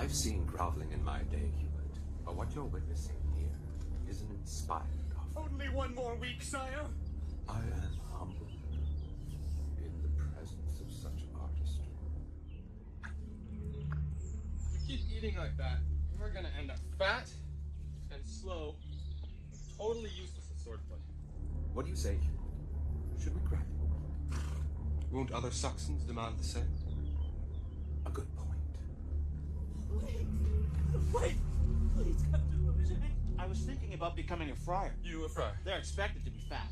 I've seen groveling in my day, Hubert, but what you're witnessing here is an inspired offering. Only one more week, sire. I am humbled in the presence of such artistry. If you keep eating like that, we're gonna end up fat and slow, and totally useless at swordplay. What do you say, Hubert? Should we grapple? Won't other Saxons demand the same? A good point. Wait! Please, Captain Roger. I was thinking about becoming a friar. You a friar? They're expected to be fat.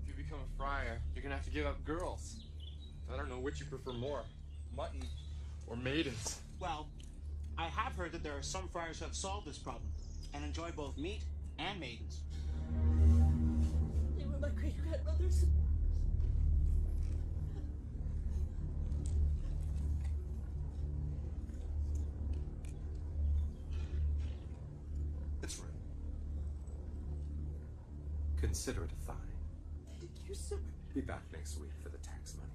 If you become a friar, you're gonna have to give up girls. I don't know which you prefer more, mutton or maidens. Well, I have heard that there are some friars who have solved this problem and enjoy both meat and maidens. They were my great-grandmothers. It's rude. Consider it a fine. Thank you, sir. Be back next week for the tax money.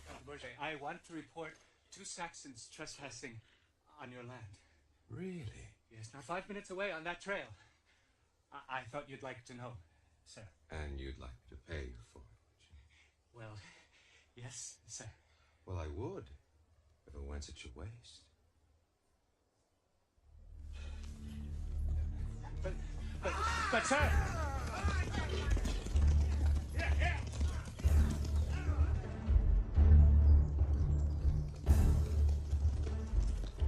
Count Bourget, I want to report 2 Saxons trespassing on your land. Really? Yes, not 5 minutes away on that trail. I thought you'd like to know, sir. And you'd like to pay for it? Well, yes, sir. Well, I would, if it went at your waist. But sir!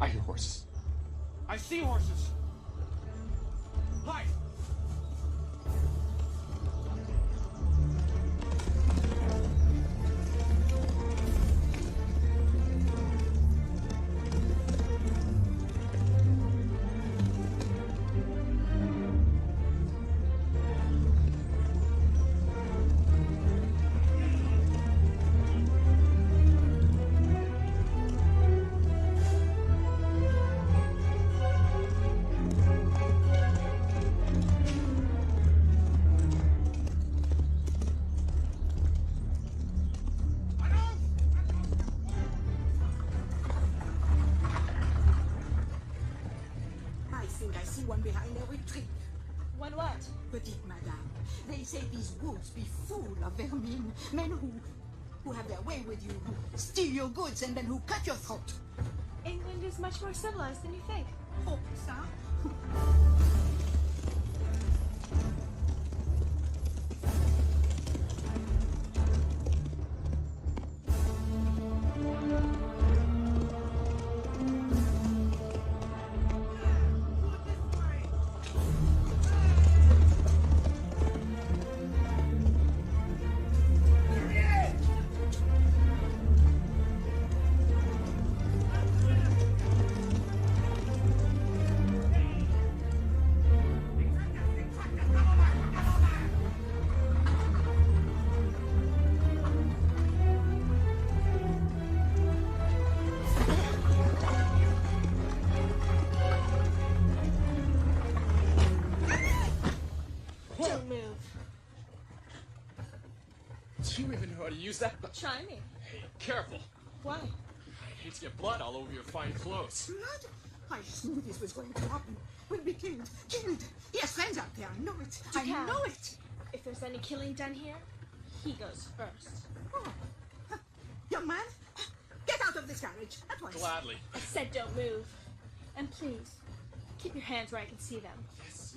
I hear horses. I see horses! Hi! I see one behind every tree. One what? Petite madame, they say these woods be full of vermin, men who have their way with you, who steal your goods and then who cut your throat. England is much more civilized than you think. Oh, ça? Don't move. Do you even know how to use that? Try me. Hey, careful. Why? I hate to get blood all over your fine clothes. Blood? I just knew this was going to happen. We'll be killed. Killed. He has friends out there. I know it. I Ducal. know it. If there's any killing done here, he goes first. Oh. Young man, get out of this carriage at once. Gladly. I said don't move. And please, keep your hands where I can see them.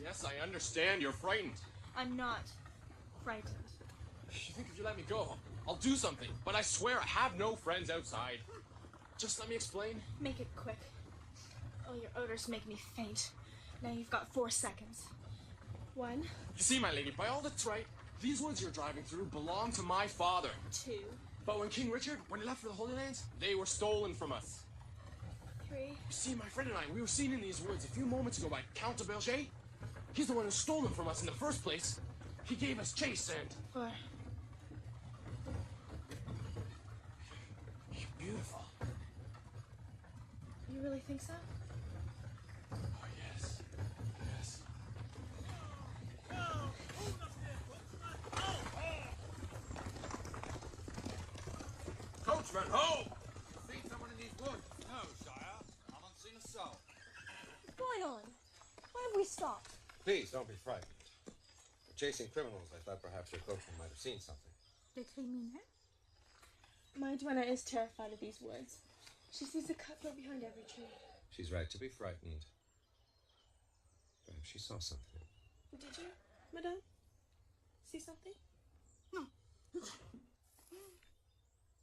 Yes, I understand. You're frightened. I'm not frightened. You think if you let me go, I'll do something. But I swear I have no friends outside. Just let me explain. Make it quick. Oh, your odors make me faint. Now you've got 4 seconds. 1, You see, my lady, by all that's right, these woods you're driving through belong to my father. 2, But when King Richard, when he left for the Holy Lands, they were stolen from us. 3. You see, my friend and I, we were seen in these woods a few moments ago by Count de Belger. He's the one who stole them from us in the first place. He gave us chase and... 4. You're beautiful. You really think so? Oh, yes. Yes. friend. Ho! Seen someone in these woods? No, sire. I haven't seen a soul. What's going on? Why have we stopped? Please, don't be frightened. We're chasing criminals. I thought perhaps your coachman might have seen something. They mean that? My duenna is terrified of these woods. She sees a cutthroat behind every tree. She's right to be frightened. Perhaps she saw something. Did you, madame? See something? No.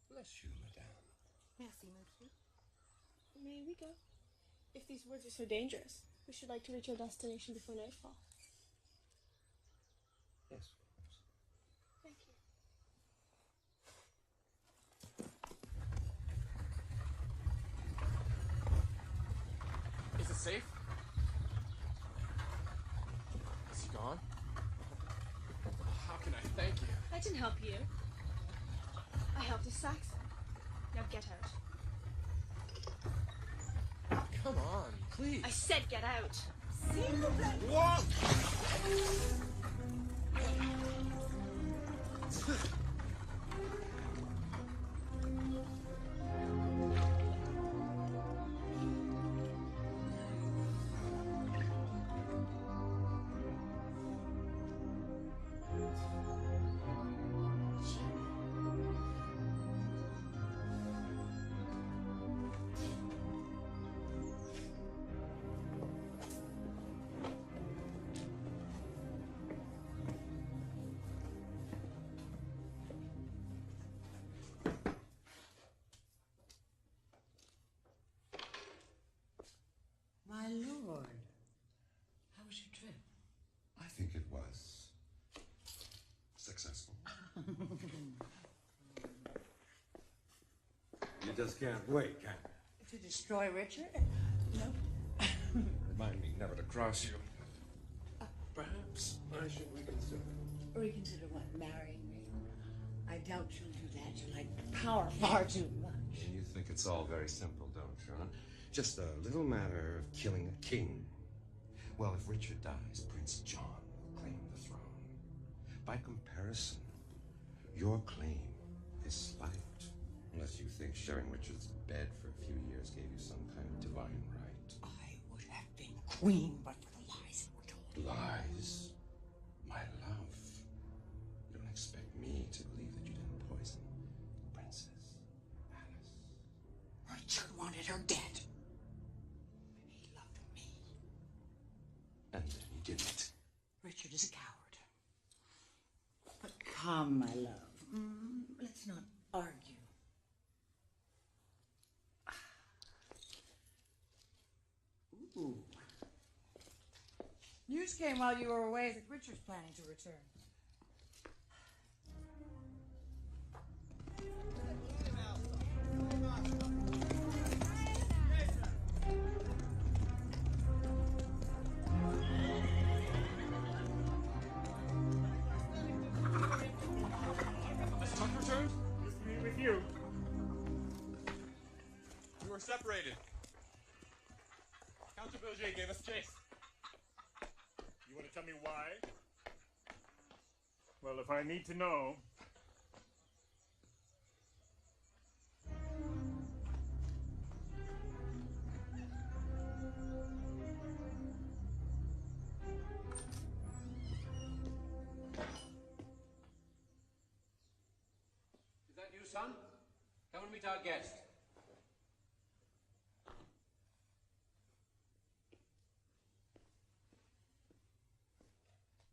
Bless you, madame. Merci, monsieur. May we go? If these woods are so dangerous, we should like to reach our destination before nightfall. Yes, of course. Thank you. Is it safe? Is he gone? How can I thank you? I didn't help you. I helped a Saxon. Now get out. Come on, please. I said get out. What? My lord, how was your trip? I think it was successful. You just can't wait, can you? To destroy Richard? No. Remind me never to cross you. Perhaps I should reconsider. Reconsider what? Marrying me? I doubt you'll do that. You like power far too much. And you think it's all very simple, don't you, huh? Just a little matter of killing a king. Well, if Richard dies, Prince John will claim the throne. By comparison, your claim is slight. Unless you think sharing Richard's bed for a few years gave you some kind of divine right. I would have been queen, but for the lies that were told. Lies? My love. You don't expect me to believe that you didn't poison Princess Alice. Richard wanted her dead. And he loved me. And then he didn't. Richard is a coward. But come, my love. Let's not argue. Ooh. News came while you were away that Richard's planning to return. Has Tuck returned? Just to meet with you. We were separated. Count de Bilger gave us chase. You want to tell me why? Well, if I need to know. Is that you, son? Come and meet our guest.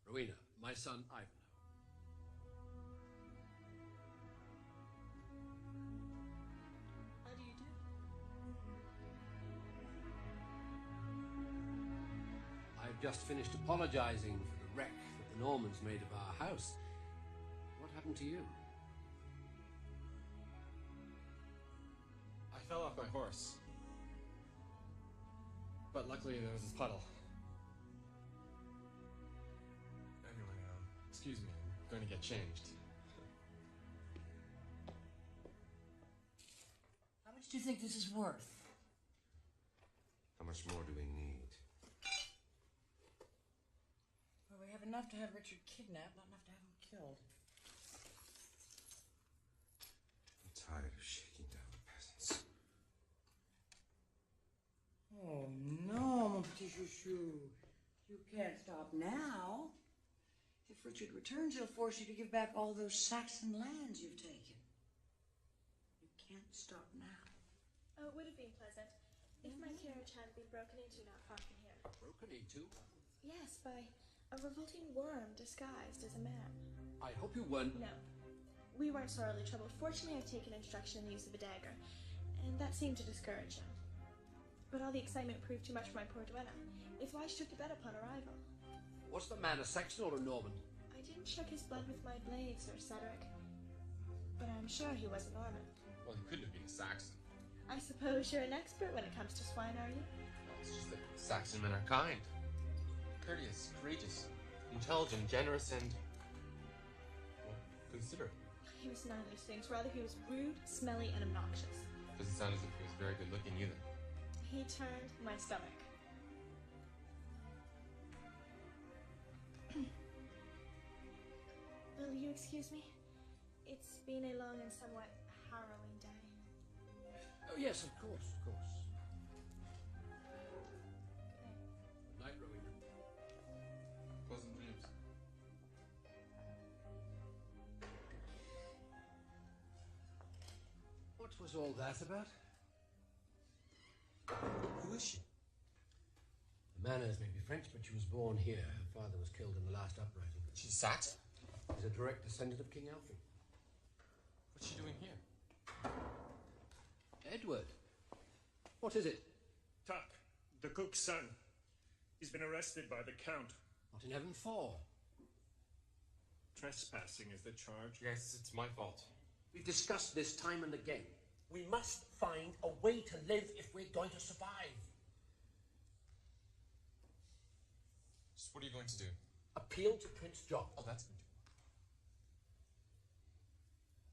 Rowena, my son Ivanhoe. How do you do? I've just finished apologizing for the wreck that the Normans made of our house. What happened to you? I fell off my horse. But luckily there was this puddle. Anyway, excuse me, I'm going to get changed. How much do you think this is worth? How much more do we need? Well, we have enough to have Richard kidnapped, not enough to have him killed. I'm tired of shaking Oh, no, mon petit chouchou. You can't stop now. If Richard returns, he'll force you to give back all those Saxon lands you've taken. You can't stop now. Oh, it would have been pleasant if my carriage hadn't been broken into not far from here. Broken into? Yes, by a revolting worm disguised as a man. I hope you weren't. No. We weren't sorely troubled. Fortunately, I've taken instruction in the use of a dagger, and that seemed to discourage them. But all the excitement proved too much for my poor duenna. If I shook the bed upon arrival. Was the man a Saxon or a Norman? I didn't shook his blood with my blade, Sir Cedric. But I'm sure he was a Norman. Well, he couldn't have been a Saxon. I suppose you're an expert when it comes to swine, are you? Well, it's just that Saxon men are kind. Courteous, courageous, intelligent, generous, and... well, considerate. He was none of these things. Rather, he was rude, smelly, and obnoxious. Doesn't sound as if he was very good looking either. He turned my stomach. Will you excuse me? It's been a long and somewhat harrowing day. Oh, yes, of course, of course. Good night, Rowena. Pleasant dreams. What was all that about? Who is she? The Manners may be French, but she was born here. Her father was killed in the last uprising. She's Saxon? He's a direct descendant of King Alfred. What's she doing here? Edward. What is it? Tuck, the cook's son. He's been arrested by the Count. What in heaven for? Trespassing is the charge. Yes, it's my fault. We've discussed this time and again. We must find a way to live if we're going to survive. So what are you going to do? Appeal to Prince John. Oh, that's going to...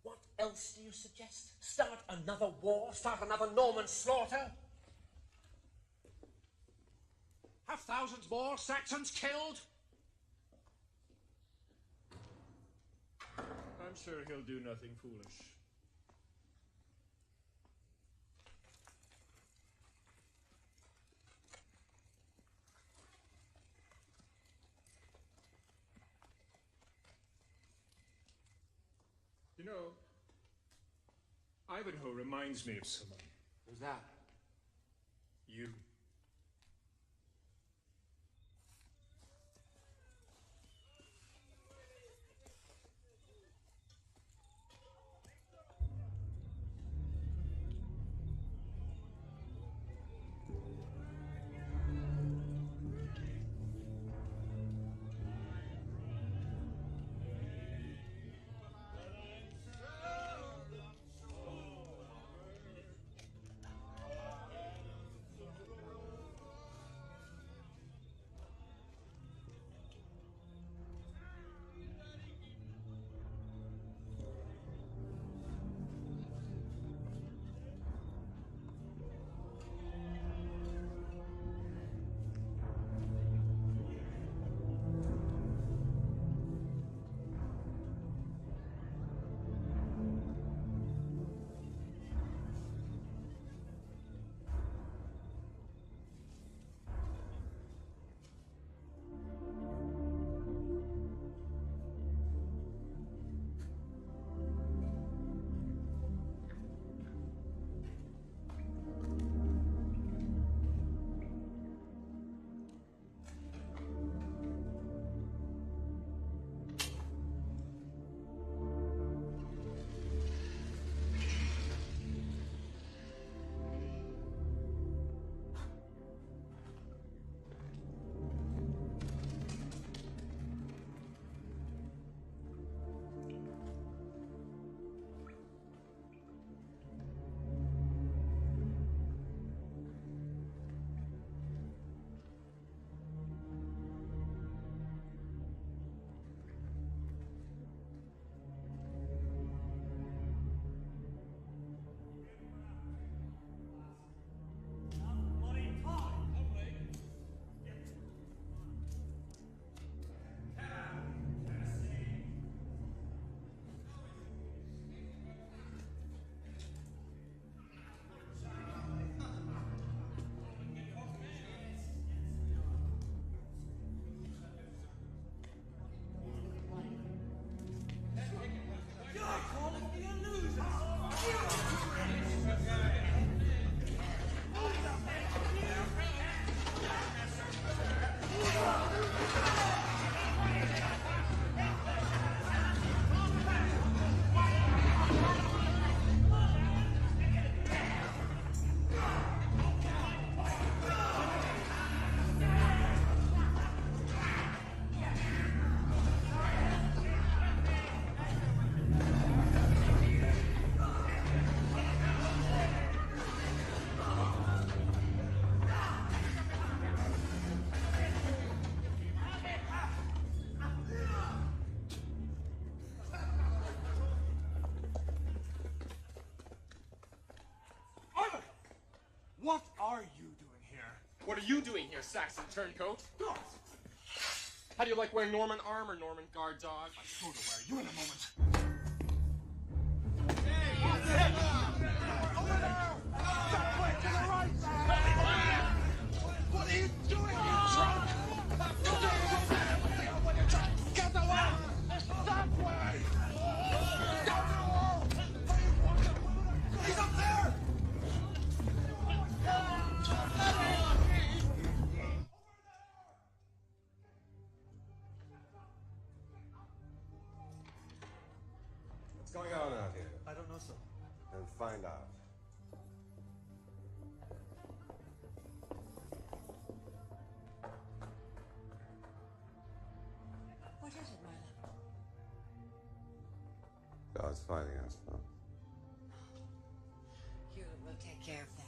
What else do you suggest? Start another war? Start another Norman slaughter? Have thousands more Saxons killed? I'm sure he'll do nothing foolish. You know, Ivanhoe reminds me of someone. Who's that? You. What are you doing here, Saxon turncoat? How do you like wearing Norman armor, Norman guard dog? I'll show you in a moment. What are you doing, you drunk? Get away! That way! He's up there! What's going on out here? I don't know, sir. And find out. What is it, my love? God's fighting us, no? Hewlett will take care of that.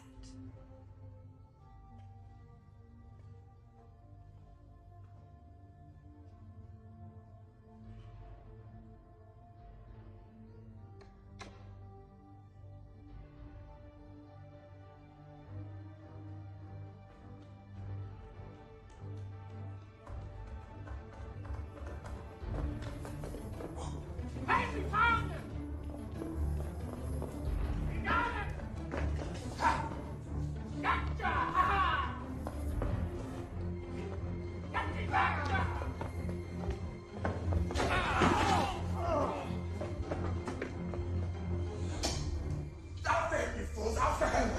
Out there, you fools! Out for him!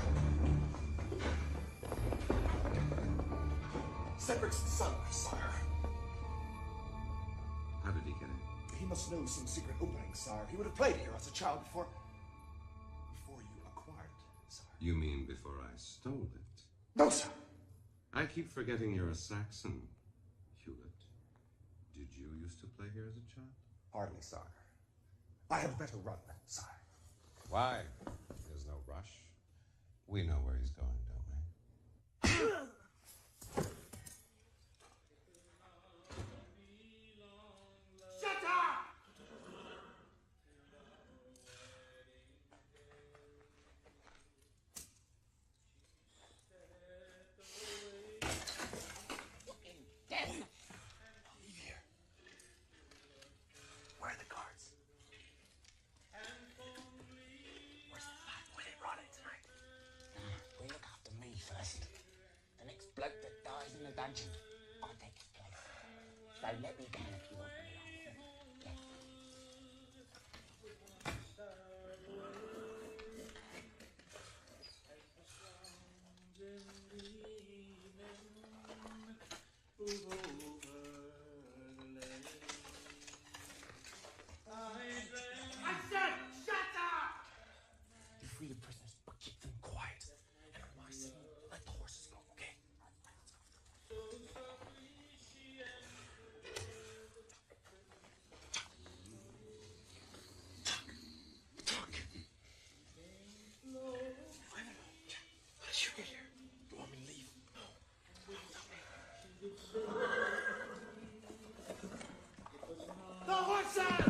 Cedric's son, sire. How did he get in? He must know some secret opening, sire. He would have played here as a child before you acquired it, sire. You mean before I stole it? No, sir. I keep forgetting you're a Saxon, Hewlett. Did you used to play here as a child? Hardly, sire. I had better run, sire. Why? There's no rush. We know where he's going, don't we? Where are the guards? Where's the fat? Will they run it tonight? We look after me first. The next bloke that dies in the dungeon, I'll take his place. So let me down if you want me on. Yeah. You free the prisoners, but keep them quiet. And on my side, let the horses go, okay? Talk. How'd you get here? You want me to leave? No. The horses!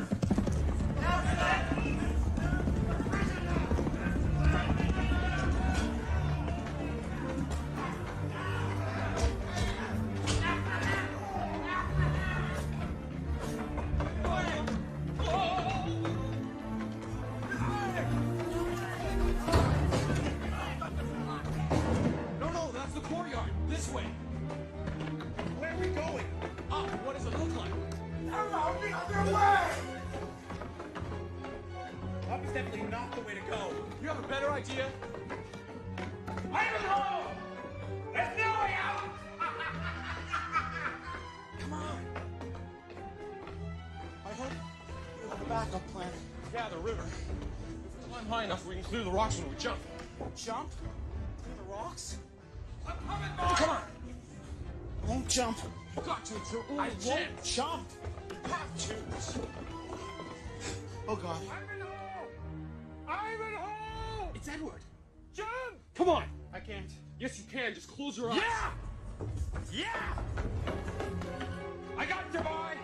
No, that's the courtyard. This way. Where are we going? Up. What does it look like? Around the other way! Up is definitely not the way to go. You have a better idea? Ivanhoe! There's no way out! Come on. I hope you have a backup plan. Yeah, the river. Climb high enough where we can clear the rocks when we jump. Jump? Through the rocks? I'm coming, boy! Come on. I won't jump. You got to. It's your only I won't chance. jump. You have to. Oh, God. Ivanhoe! It's Edward. Jump! Come on. I can't. Yes, you can. Just close your eyes. Yeah! Yeah! I got you, boy!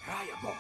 Where are you, boy?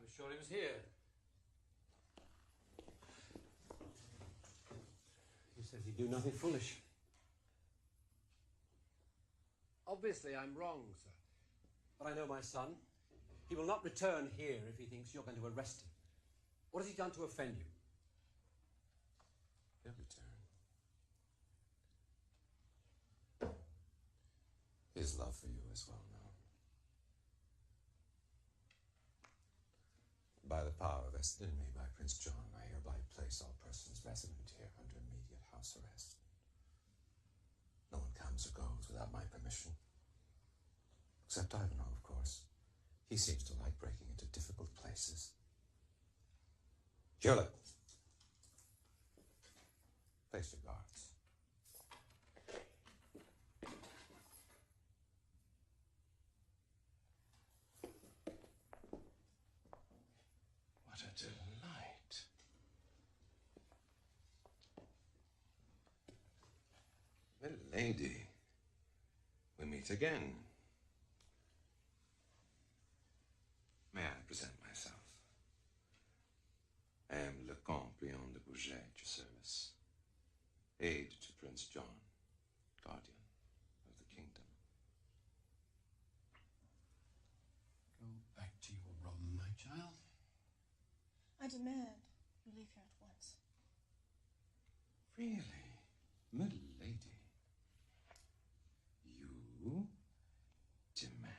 was sure he was here. He says he'd do nothing foolish. Obviously, I'm wrong, sir. But I know my son. He will not return here if he thinks you're going to arrest him. What has he done to offend you? He'll return. His love for you is well known. By the power vested in me by Prince John, I hereby place all persons resident here under immediate house arrest. No one comes or goes without my permission. Except Ivanhoe, of course. He seems to like breaking into difficult places. Hewlett, place your guards. What a delight. Milady, we meet again. May I present myself? I am Le Comte Brion de Bourget at your service, aide to Prince John, guardian of the kingdom. Go back to your room, my child. I demand you leave here at once. Really? Milady? You demand?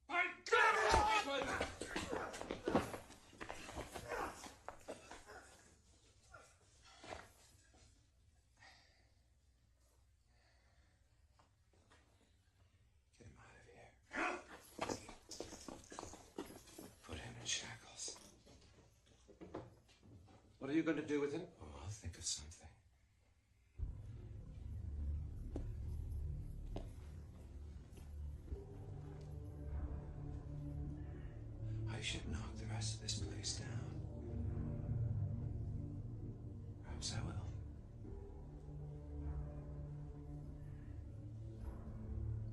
My God! Get him out of here. Put him in shackles. What are you going to do with him? Oh, I'll think of something. I should knock the rest of this place down. Perhaps I will.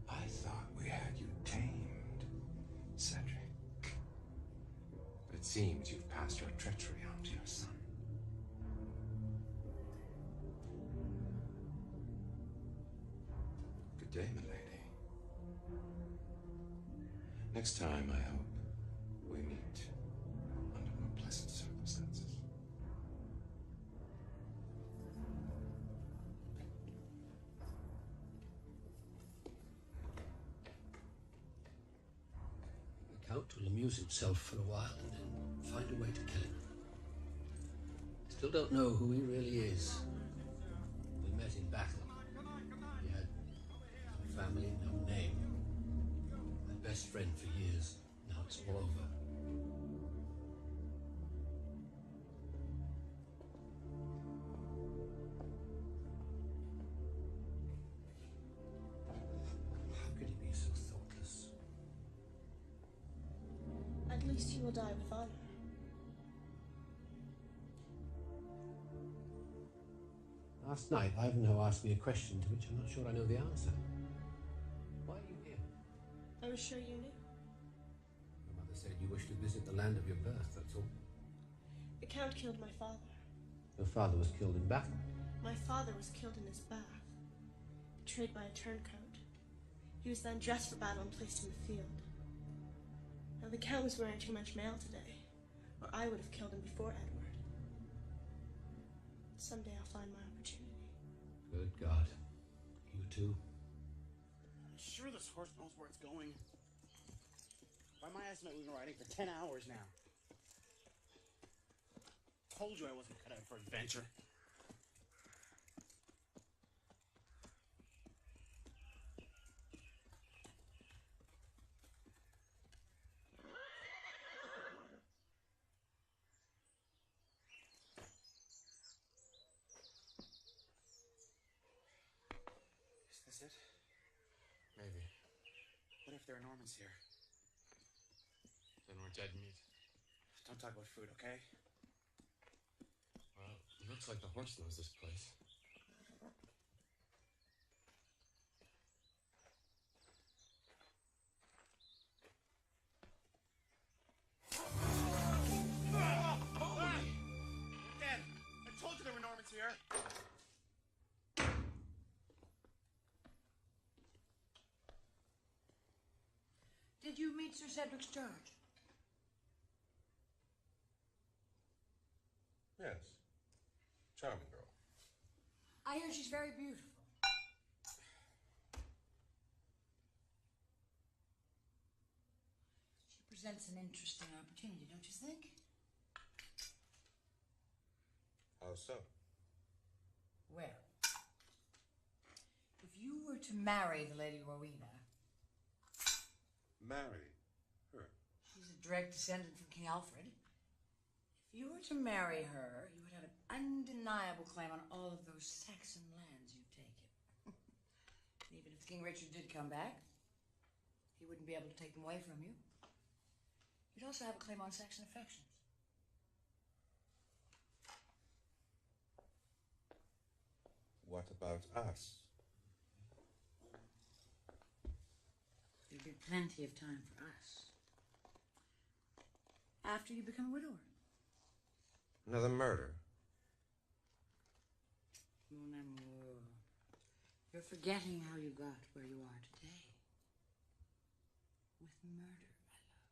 I thought we had you tamed, Cedric. But it seems you've passed your treachery on to your son. Good day, milady. Next time, I hope we meet under more pleasant circumstances. The Count will amuse himself for a while and then find a way to kill him. Still don't know who he really is. We met in battle. He had no family, no name. My best friend for years. Now it's all over. How could he be so thoughtless? At least he will die with honor. Last night, Ivanhoe asked me a question to which I'm not sure I know the answer. Why are you here? I was sure you knew. Your mother said you wished to visit the land of your birth, that's all. The Count killed my father. Your father was killed in battle. My father was killed in his bath, betrayed by a turncoat. He was then dressed for battle and placed in the field. Now the Count was wearing too much mail today, or I would have killed him before Edward. Someday I'll find my opportunity. Good God. You too? I'm sure this horse knows where it's going. By my estimate, we've been riding for 10 hours now. Told you I wasn't cut out for adventure. Is this it? Maybe. What if there are Normans here? Then we're dead meat. Don't talk about food, okay? Well, it looks like the horse knows this place. did you meet Sir Cedric's charge? Yes. Charming girl. I hear she's very beautiful. She presents an interesting opportunity, don't you think? How so? Well, if you were to marry the Lady Rowena... Marry her? She's a direct descendant from King Alfred. If you were to marry her, you would have an undeniable claim on all of those Saxon lands you've taken. Even if King Richard did come back, he wouldn't be able to take them away from you. You'd also have a claim on Saxon affections. What about us? There'd be plenty of time for us. After you become a widower. Another murder? Mon amour. You're forgetting how you got where you are today. With murder, my love.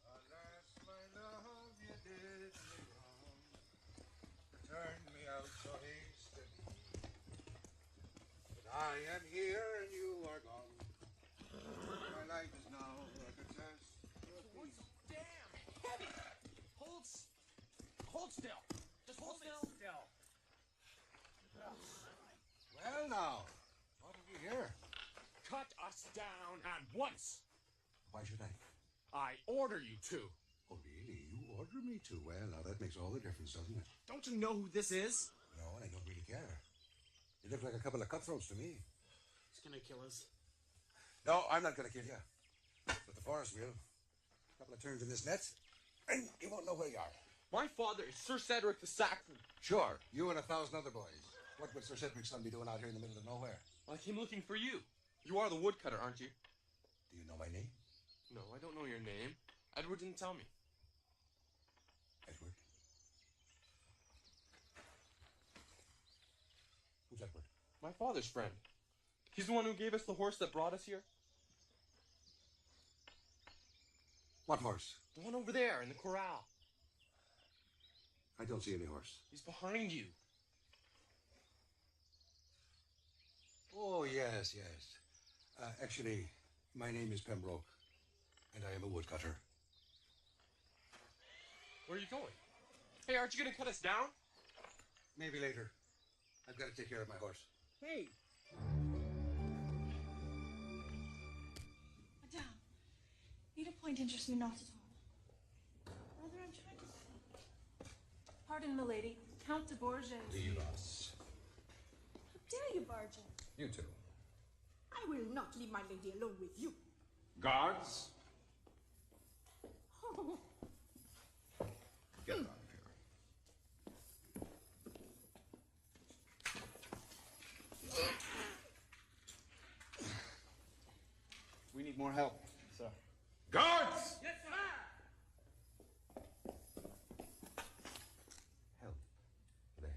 Alas, my love, you did me wrong. Turned me out so hastily. But I am here and you are gone. My life is now a catastrophe. Damn! Heavy! Hold still. Just hold still. Well now, what have you here? Cut us down at once. Why should I? I order you to. Oh, really? You order me to? Well, now that makes all the difference, doesn't it? Don't you know who this is? No, I don't really care. You look like a couple of cutthroats to me. He's gonna kill us. No, I'm not going to kill you. But the forest will. A couple of turns in this net, and you won't know where you are. My father is Sir Cedric the Saxon. Sure, you and 1,000 other boys. What would Sir Cedric's son be doing out here in the middle of nowhere? Well, I came looking for you. You are the woodcutter, aren't you? Do you know my name? No, I don't know your name. Edward didn't tell me. Edward? Who's Edward? My father's friend. He's the one who gave us the horse that brought us here. What horse? The one over there in the corral. I don't see any horse. He's behind you. Oh, yes. Actually, my name is Pembroke, and I am a woodcutter. Where are you going? Hey, aren't you going to cut us down? Maybe later. I've got to take care of my horse. Hey. Madame, needlepoint interests me not at all. Rather, I'm trying to think. Pardon, milady. Count de Bourges. Leave us. How dare you barge in? You too. I will not leave my lady alone with you. Guards, Oh, get out of here. We need more help, sir. Guards! Yes, sir! Help them.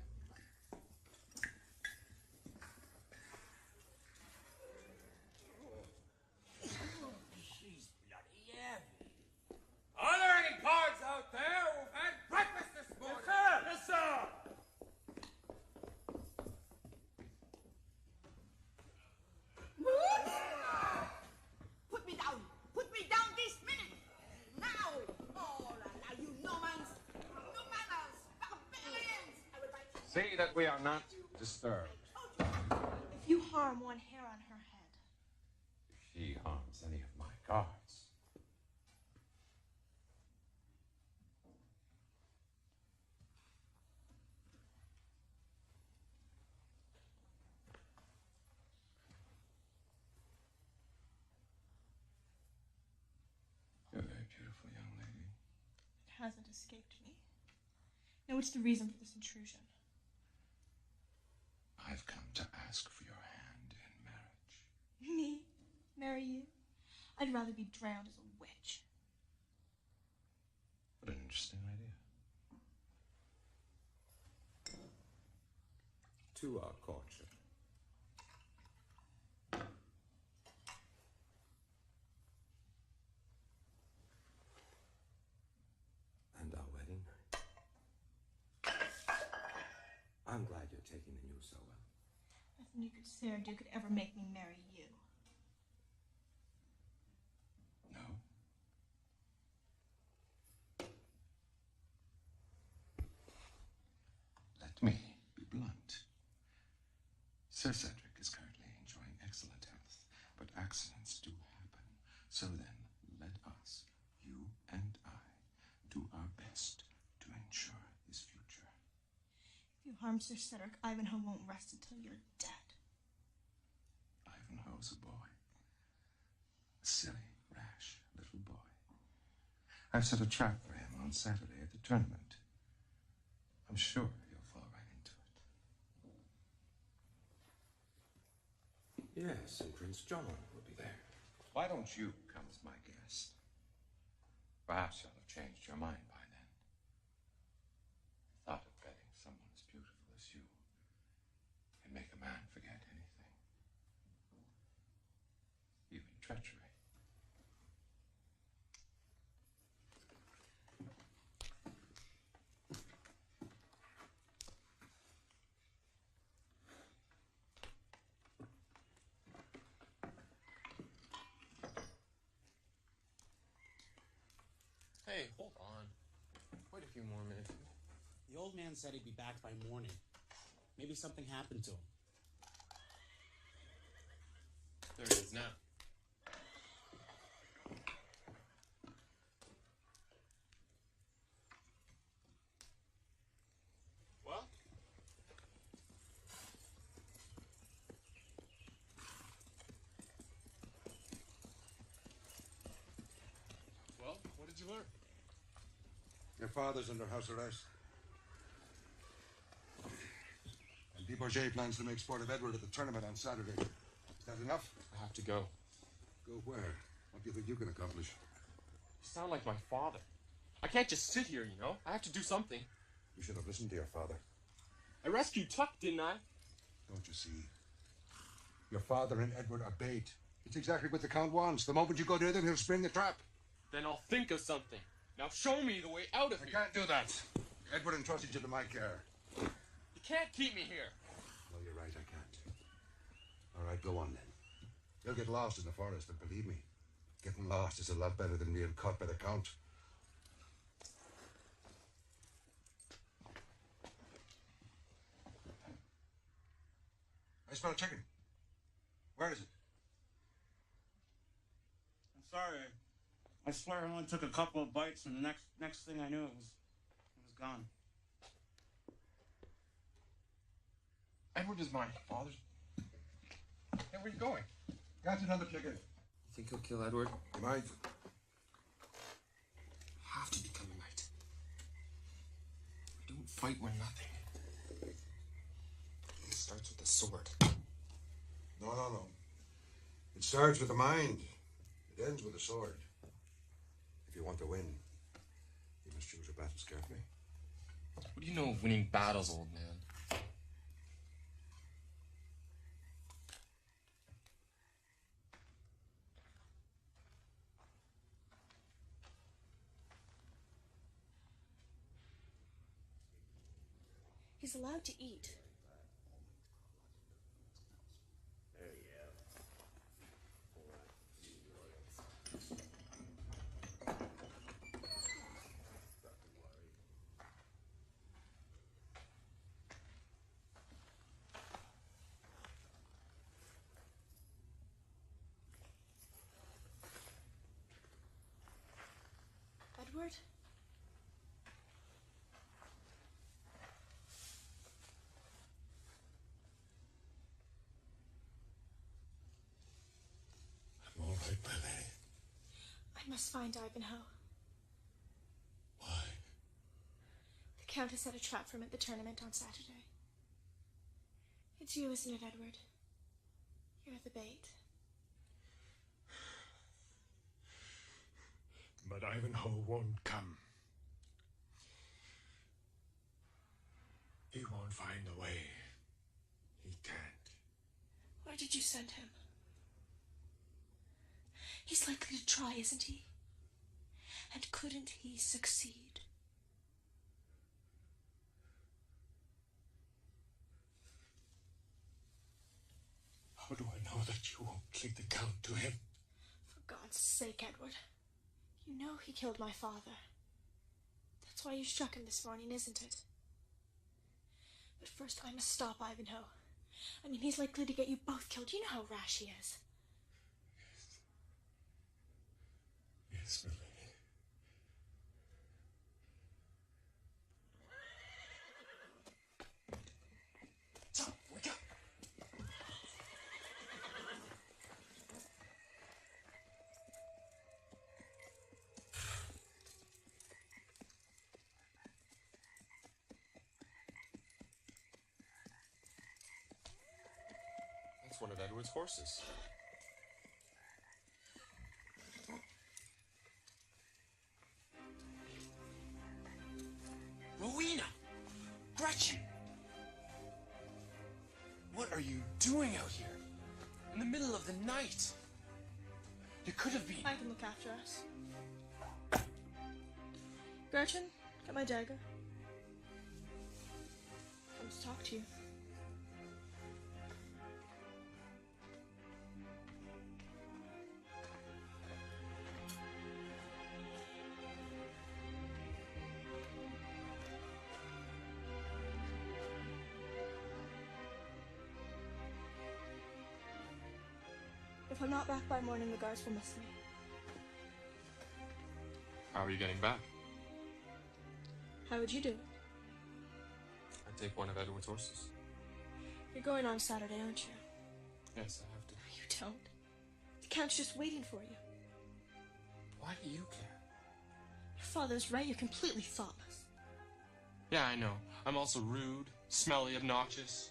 She's bloody heavy. Are there any cards out there who've had breakfast this morning? Yes, sir! put me down! Put me down this minute! Now! Oh, la, la, you Normans! No manners! Barbarians! I will bite you. See that we are not disturbed. If you harm one hair on her head, If she harms any of my guards. You're a very beautiful young lady. it hasn't escaped me. Now, what's the reason for this intrusion? I've come to ask for your hand in marriage. Me? Marry you? I'd rather be drowned as a witch. What an interesting idea. To our courtship. so well. Nothing you could say or do could ever make me marry you. No? Let me be blunt. Sir Cedric is currently enjoying excellent health, but accidents do happen. So then, let us, you and I, do our best to ensure his future. If you harm Sir Cedric, Ivanhoe won't rest until you're dead. Ivanhoe's a boy. A silly, rash little boy. I've set a trap for him on Saturday at the tournament. I'm sure he'll fall right into it. Yes, and Prince John will be there. Why don't you come as my guest? Perhaps you'll have changed your mind by then. The thought of betting someone as beautiful as you can make a man forget anything. Even treachery. Hey, hold on. Wait a few more minutes. The old man said he'd be back by morning. Maybe something happened to him. There it is now. Well? Well, what did you learn? Your father's under house arrest. And de Bourget plans to make sport of Edward at the tournament on Saturday. Is that enough? I have to go. Go where? What do you think you can accomplish? You sound like my father. I can't just sit here, you know? I have to do something. You should have listened to your father. I rescued Tuck, didn't I? Don't you see? Your father and Edward are bait. It's exactly what the Count wants. The moment you go near them, he'll spring the trap. Then I'll think of something. Now show me the way out of here. I can't do that. Edward entrusted you to my care. You can't keep me here. No, you're right, I can't. All right, go on then. You'll get lost in the forest, and believe me, getting lost is a lot better than being caught by the Count. I smell chicken. Where is it? I'm sorry. I swear I only took a couple of bites, and the next thing I knew, it was gone. Edward is my father's. Hey, where are you going? Got another chicken. You think he'll kill Edward? He might. Have to become a knight. We don't fight with nothing. It starts with the sword. No. It starts with the mind. It ends with the sword. If you want to win, you must choose your battles carefully. What do you know of winning battles, old man? He's allowed to eat. Edward? I'm all right, my lady. I must find Ivanhoe. Why? The Count has set a trap for him at the tournament on Saturday. It's you, isn't it, Edward? You're the bait. But Ivanhoe won't come. He won't find a way. He can't. Where did you send him? He's likely to try, isn't he? And couldn't he succeed? How do I know that you won't lead the Count to him? For God's sake, Edward. You know he killed my father. That's why you struck him this morning, isn't it? But first I must stop Ivanhoe. I mean, he's likely to get you both killed. You know how rash he is. Yes, milady. Tom, wake up! That's one of Edward's horses. Rowena! Gretchen! What are you doing out here? In the middle of the night? You could have been... I can look after us. Gretchen, get my dagger. I want to talk to you. If I'm not back by morning, the guards will miss me. How are you getting back? How would you do it? I'd take one of Edward's horses. You're going on Saturday, aren't you? Yes, I have to. You don't. The Count's just waiting for you. Why do you care? Your father's right. You're completely thoughtless. Yeah, I know. I'm also rude, smelly, obnoxious,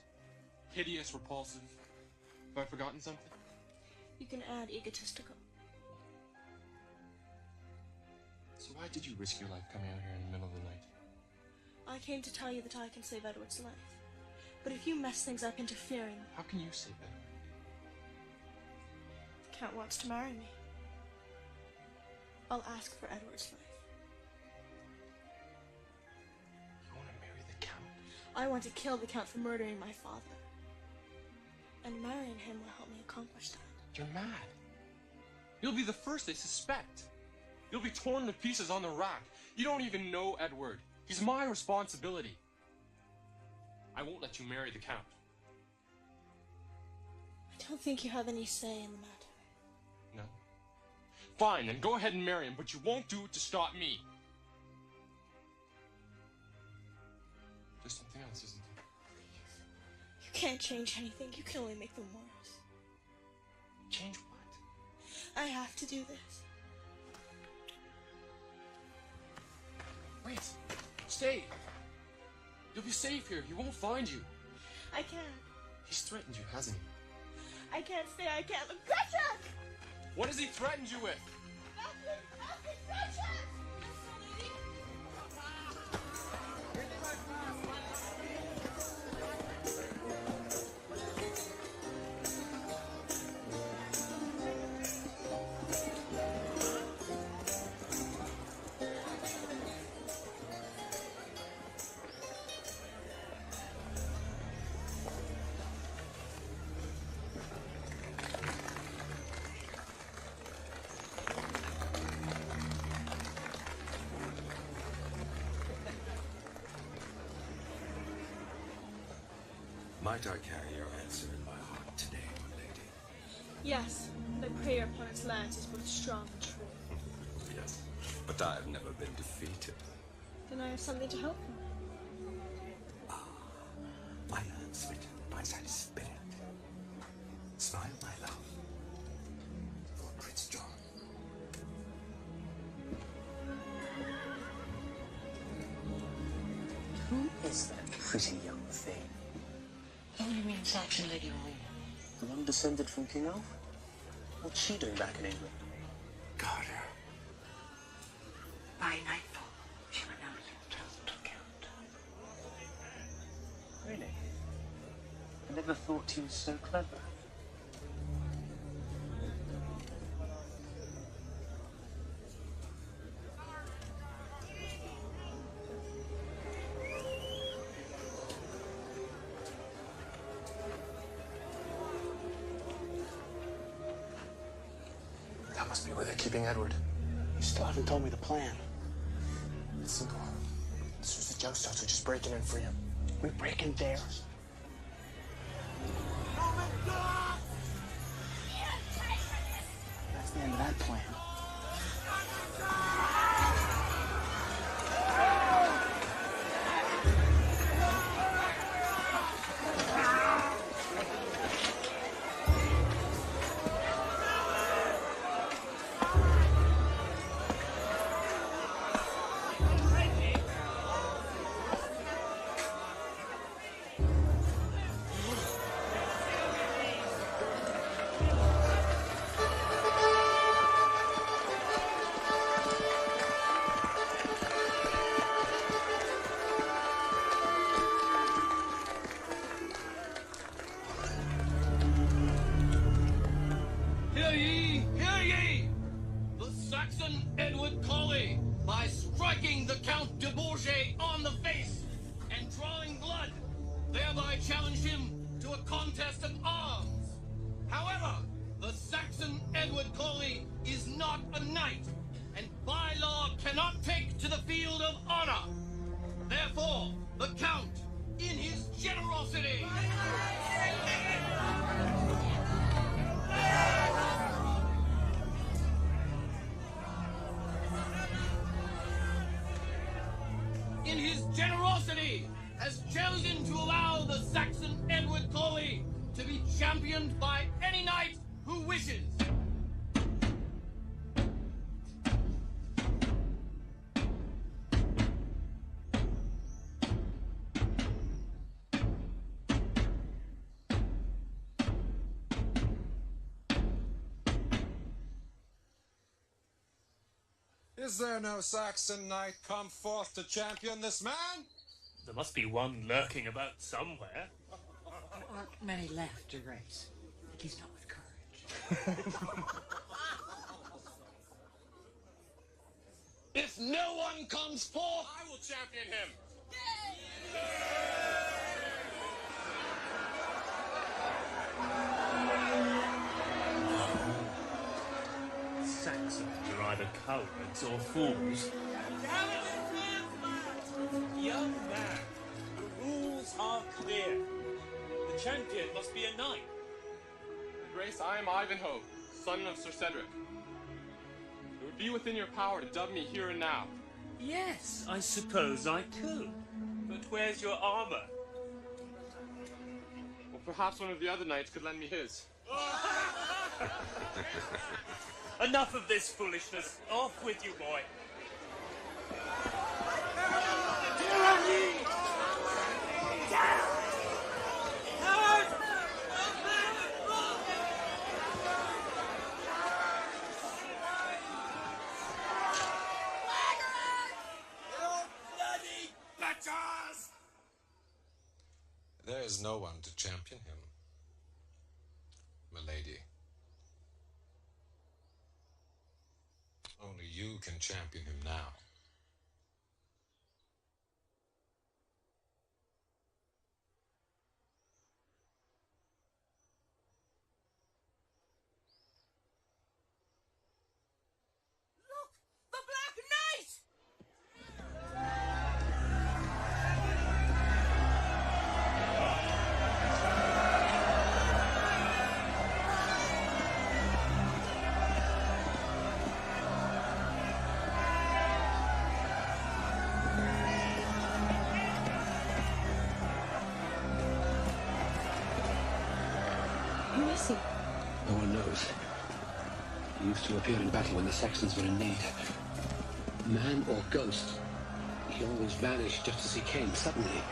hideous, repulsive. Have I forgotten something? You can add egotistical. So why did you risk your life coming out here in the middle of the night? I came to tell you that I can save Edward's life. But if you mess things up interfering... How can you save Edward? The Count wants to marry me. I'll ask for Edward's life. You want to marry the Count? I want to kill the Count for murdering my father. And marrying him will help me accomplish that. You're mad. You'll be the first they suspect. You'll be torn to pieces on the rack. You don't even know Edward. He's my responsibility. I won't let you marry the Count. I don't think you have any say in the matter. No? Fine, then go ahead and marry him, but you won't do it to stop me. There's something else, isn't there? You can't change anything. You can only make them worse. Change what? I have to do this. Wait. Stay. You'll be safe here. He won't find you. I can't. He's threatened you, hasn't he? I can't stay. I can't. Gretchen! What has he threatened you with? Gretchen! Might I carry your answer in my heart today, my lady? Yes, and I pray your opponent's lance is both strong and true. Yes, but I have never been defeated. Then I have something to hope for. My lance written by thy spirit. Smile, my love. For Prince John. Who is that pretty young thing? Oh, you mean Saxon Lady Rowena? The one descended from King Alfred? What's she doing back in England? Guard her. By nightfall, she will announce herself to the Count. Really? I never thought he was so clever. must be where they're keeping Edward. You still haven't told me the plan. It's simple. As soon as the junk starts, we just break in and free him. We break in there. That's the end of that plan. Hear ye! The Saxon Edward Colley, by striking the Count de Bourget on the face and drawing blood, thereby challenged him to a contest of arms. However, the Saxon Edward Colley is not a knight, and by law cannot take to the field of honor. Therefore, the Count, in his generosity, has chosen to allow the Saxon Edward Colley to be championed by any knight who wishes. Is there no Saxon knight come forth to champion this man? There must be one lurking about somewhere. Aren't many left to race. He's not with courage. If no one comes forth, I will champion him. Saxons are either cowards or fools. Young man, the rules are clear. The champion must be a knight. Your Grace, I am Ivanhoe, son of Sir Cedric. It would be within your power to dub me here and now. Yes, I suppose I could. But where's your armor? Well, perhaps one of the other knights could lend me his. Enough of this foolishness. Off with you, boy. There is no one to champion him, milady. Only you can champion him now. The Black Knight! Who is he? No one knows. He used to appear in battle when the Saxons were in need. Man or ghost, he always vanished just as he came, suddenly.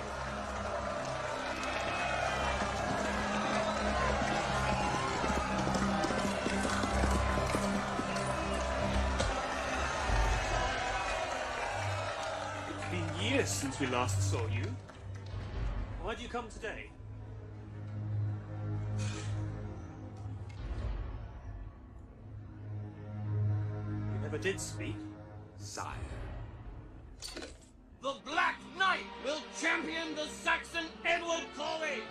It's been years since we last saw you. Why do you come today? You never did speak. Sire. The Black Knight will champion the Saxon Edward Colley!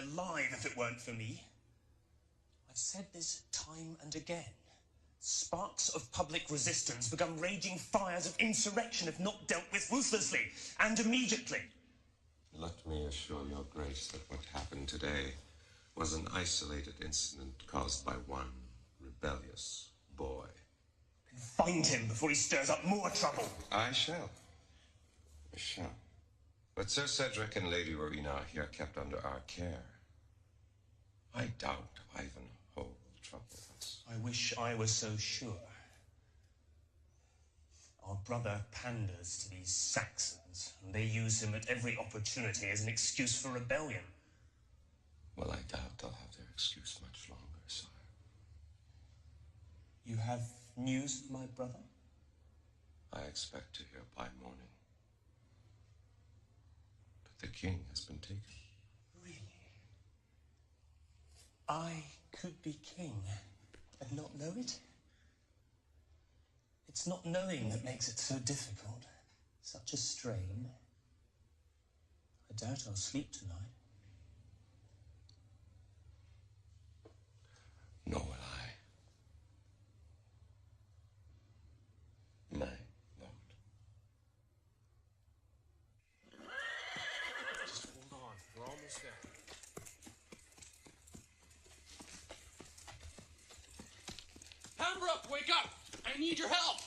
alive if it weren't for me. I've said this time and again. Sparks of public resistance become raging fires of insurrection if not dealt with ruthlessly and immediately. Let me assure your grace that what happened today was an isolated incident caused by one rebellious boy. Find him before he stirs up more trouble. I shall. But Sir Cedric and Lady Rowena are here kept under our care. I doubt Ivanhoe will trouble us. I wish I were so sure. Our brother panders to these Saxons, and they use him at every opportunity as an excuse for rebellion. Well, I doubt they'll have their excuse much longer, sire. You have news of my brother? I expect to hear by morning. But the king has been taken. Really? I could be king and not know it? It's not knowing that makes it so difficult. Such a strain. I doubt I'll sleep tonight. Nor will I. My lord. Just hold on. We're almost there. Pembroke, wake up! I need your help!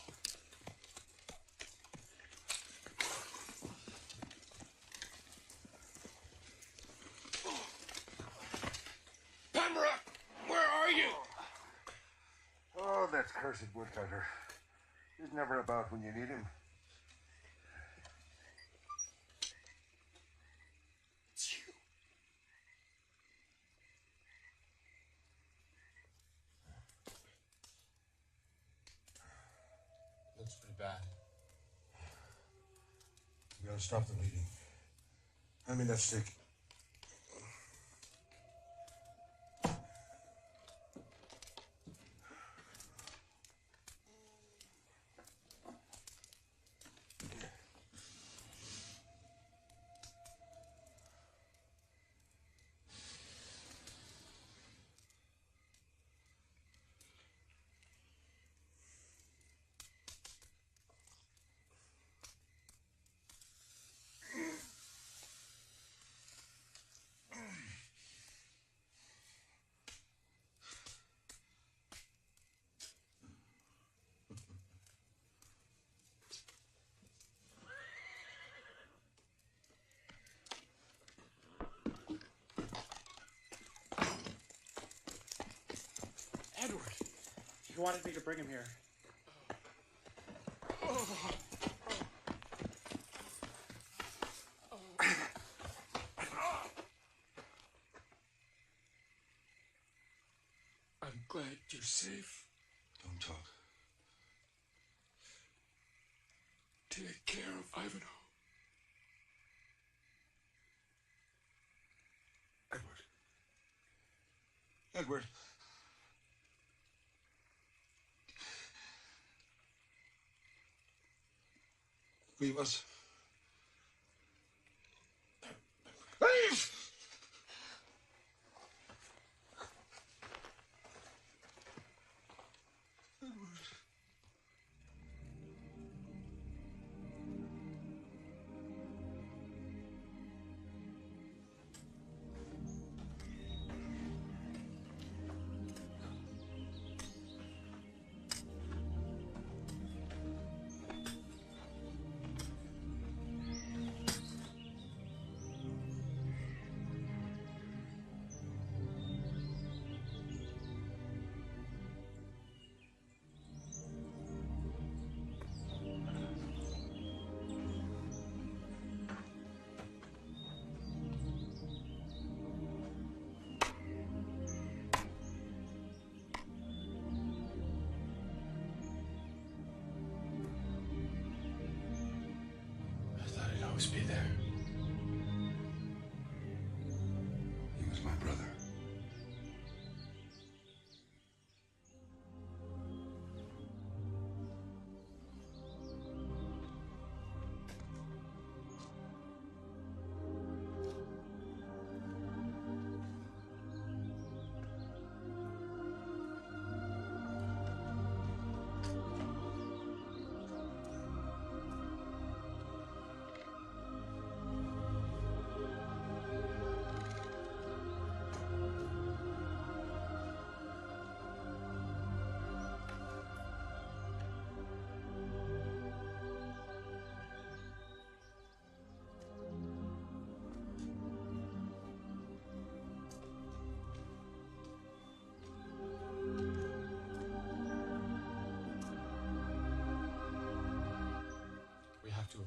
Pembroke! Where are you? Oh, that cursed woodcutter. He's never about when you need him. It's you. Looks pretty bad. We gotta stop the bleeding. Hand me that stick. Edward! He wanted me to bring him here. I'm glad you're safe. Don't talk. Take care of Ivanhoe. Edward. Leave us. Leave! Edward.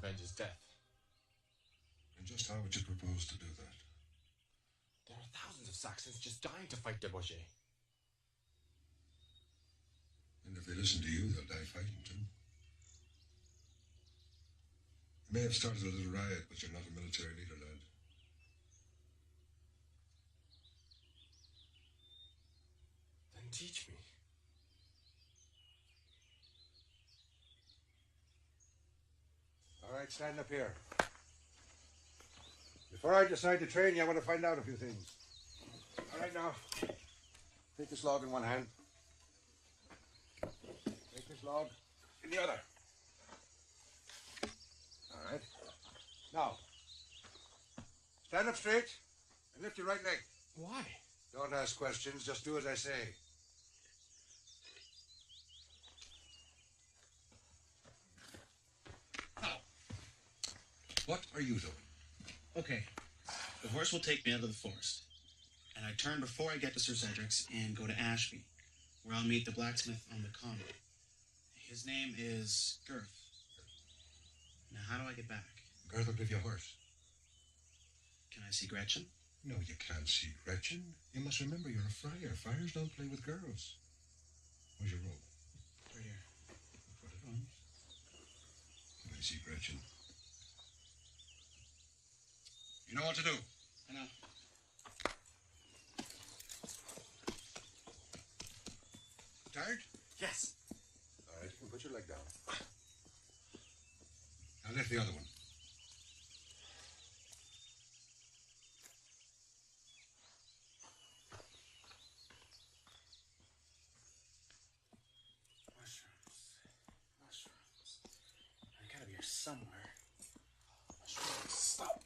avenge his death. And just how would you propose to do that? There are thousands of Saxons just dying to fight de Bourget. And if they listen to you, they'll die fighting too. You may have started a little riot, but you're not a military leader, lad. Then teach me. All right, stand up here. Before I decide to train you, I want to find out a few things. All right, now, take this log in one hand. Take this log in the other. All right. Now, stand up straight and lift your right leg. Why? Don't ask questions, just do as I say. Now, What are you doing? okay. The horse will take me out of the forest. And I turn before I get to Sir Cedric's and go to Ashby, where I'll meet the blacksmith on the common. His name is Girth. Now, how do I get back? Girth will give you a horse. Can I see Gretchen? No, you can't see Gretchen. You must remember you're a friar. Friars don't play with girls. Where's your robe? Right here. Put it on. Can I see Gretchen? You know what to do. I know. Tired? Yes. All right, you can put your leg down. Now lift the other one. Mushrooms. I gotta be here somewhere. Mushrooms. Stop.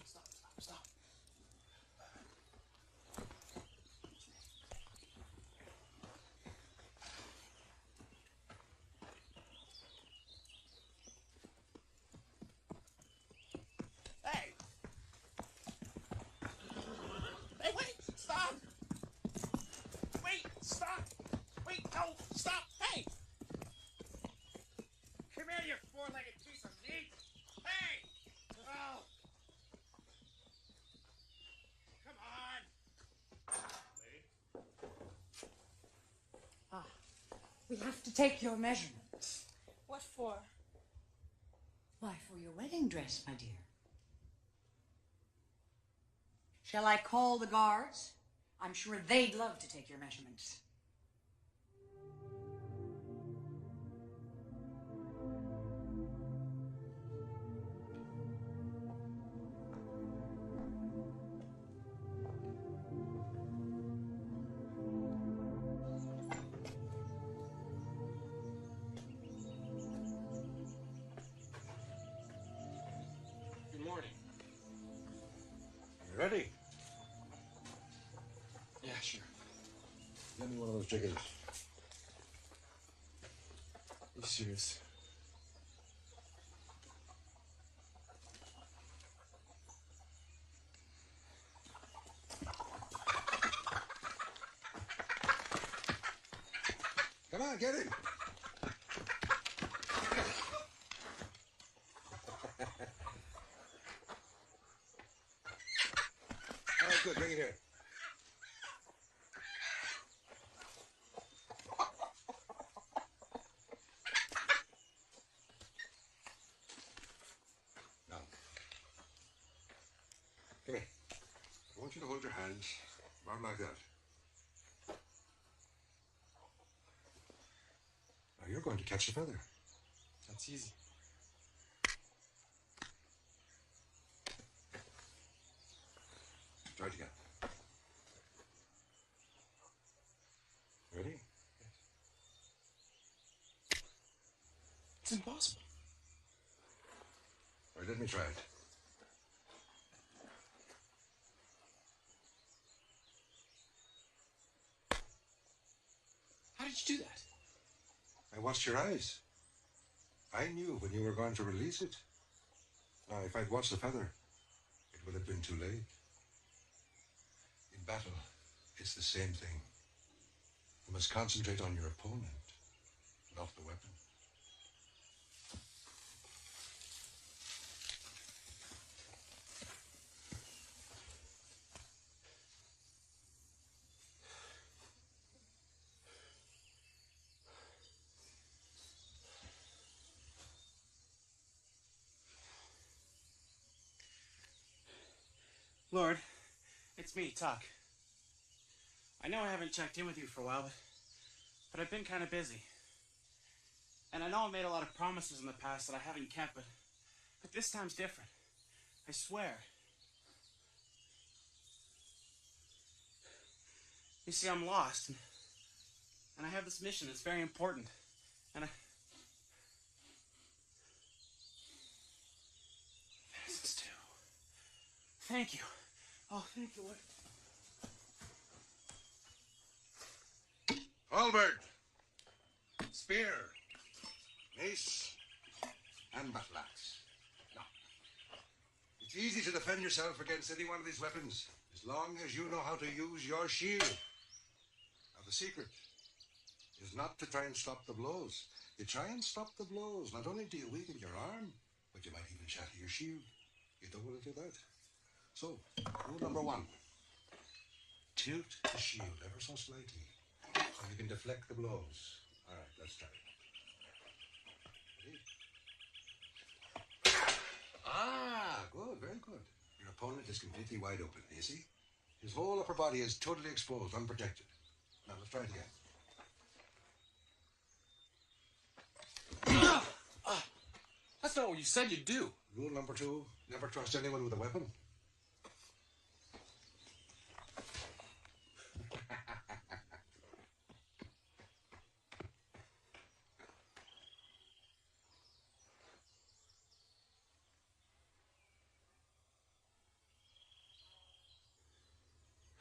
Hey! Hey, wait! Stop! Wait! Stop! Wait! No! Stop! Hey! Come here, you four-legged piece of meat! Hey! Oh! Come on! We have to take your measurements. What for? Why, for your wedding dress, my dear. Shall I call the guards? I'm sure they'd love to take your measurements. Good morning. You ready? Yeah, sure. Give me one of those chickens. Are you serious? Come on, get it. All right, good. Bring it here. Now, come here. I want you to hold your hands around like that. Now you're going to catch the feather. That's easy. Try it again. Ready? It's impossible. All right, let me try it. How did you do that? I watched your eyes. I knew when you were going to release it. Now, if I'd watched the feather, it would have been too late. In battle, it's the same thing. You must concentrate on your opponent, not the weapon. Lord, it's me, Tuck. I know I haven't checked in with you for a while, but I've been kind of busy. And I know I made a lot of promises in the past that I haven't kept, but this time's different. I swear. You see, I'm lost, and I have this mission that's very important, and this is too. Thank you. Oh, thank you, Lord. Halberd, spear, mace, and battle-axe. Now, it's easy to defend yourself against any one of these weapons, as long as you know how to use your shield. Now, the secret is not to try and stop the blows. You try and stop the blows, not only do you weaken your arm, but you might even shatter your shield. You don't want to do that. So, rule number 1. Tilt the shield ever so slightly, so you can deflect the blows. All right, let's try it. Ready? Ah, good, very good. Your opponent is completely wide open, you see? His whole upper body is totally exposed, unprotected. Now, let's try it again. That's not what you said you'd do. Rule number 2, never trust anyone with a weapon.